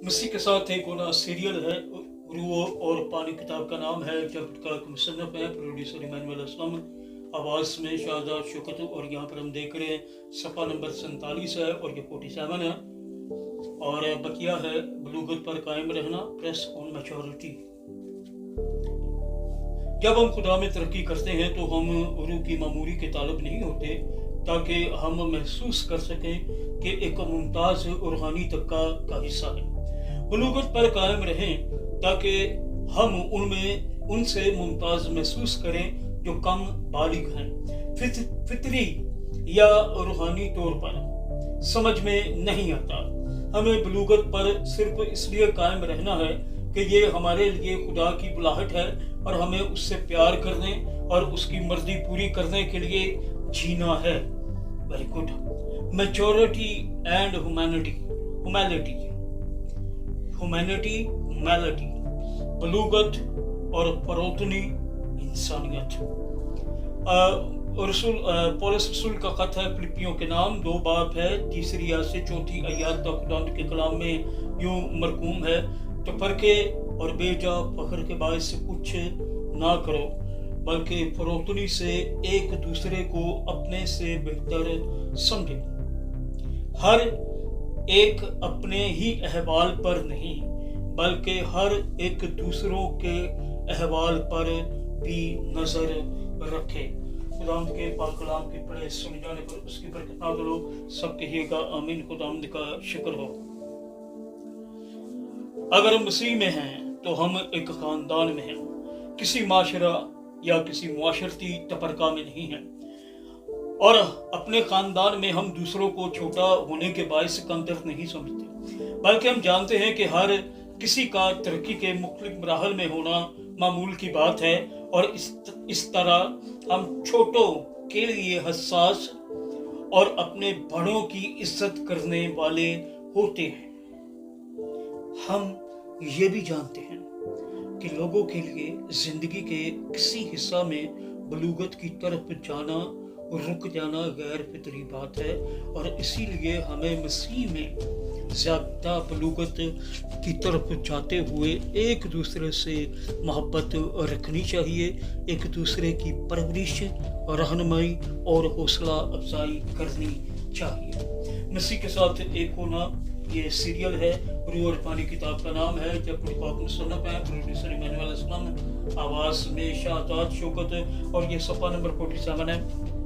मसीह के साथ एक होना सीरियल है। रूह और पानी किताब का नाम है, जब का मुसन्नफ है प्रोड्यूसर इमानुएल असलम, आवाज़ में शाहजाद शौकत। और यहाँ पर हम देख रहे हैं सफ़ा नंबर 47 है और ये 47 है। और बकिया है बलूगत पर कायम रहना, प्रेस ऑन मैच्योरिटी। जब हम खुदा में तरक्की करते हैं तो हम रूह की मामूरी के तालब नहीं होते, ताकि हम महसूस कर सकें कि एक मुमताज़ रूहानी तबका का हिस्सा है। बलूगत पर कायम रहें ताकि हम उनमें उनसे मुमताज़ महसूस करें जो कम बालिग हैं। फितरी या रूहानी तौर पर समझ में नहीं आता। हमें बलूगत पर सिर्फ इसलिए कायम रहना है कि ये हमारे लिए खुदा की बुलाहट है और हमें उससे प्यार करने और उसकी मर्जी पूरी करने के लिए जीना है। Very good. Maturity and humanity, बलूगत और फरोतनी इंसानियत। पौलुस रसूल का खत है फिलिपियों के नाम, 2 बाब है, 3 आयत से 4 आयत तक खुदा के कलाम में यूं मरकूम है, तफरके और बेजा फख्र के बायस कुछ ना करो, बल्कि फरोतनी से एक दूसरे को अपने से बेहतर समझे। हर एक अपने ही अहवाल पर नहीं, बल्कि हर एक दूसरों के अहवाल पर भी नजर रखे। खुदावंद के पाक कलाम के पढ़े सुन जाने पर उसकी बरकत नाज़िल हो। सब कहिएगा आमीन। खुदावंद का शुक्र हो। अगर हम मसीह में हैं तो हम एक खानदान में हैं, किसी माशरा या किसी मुआशरती तफरका में नहीं हैं। और अपने खानदान में हम दूसरों को छोटा होने के बायस कमतर नहीं समझते, बल्कि हम जानते हैं कि हर किसी का तरक्की के मुख्तलिफ मराहल में होना मामूल की बात है। और इस तरह हम छोटों के लिए हसास और अपने बड़ों की इज्जत करने वाले होते हैं। हम ये भी जानते हैं कि लोगों के लिए जिंदगी के किसी हिस्सा में बलूगत की तरफ जाना और रुक जाना गैर फितरी बात है। और इसीलिए हमें मसीह में ज़्यादा बलूगत की तरफ जाते हुए एक दूसरे से मोहब्बत रखनी चाहिए, एक दूसरे की परवरिश, रहनुमाई और हौसला अफजाई करनी चाहिए। मसीह के साथ एक होना ये सीरियल है। रूह और पानी किताब का नाम है, जब मुसन्नफ है प्रोड्यूसर इमानुएल असलम, आवाज़ में शाहजाद शौकत। और ये सफ़ा नंबर 47 है।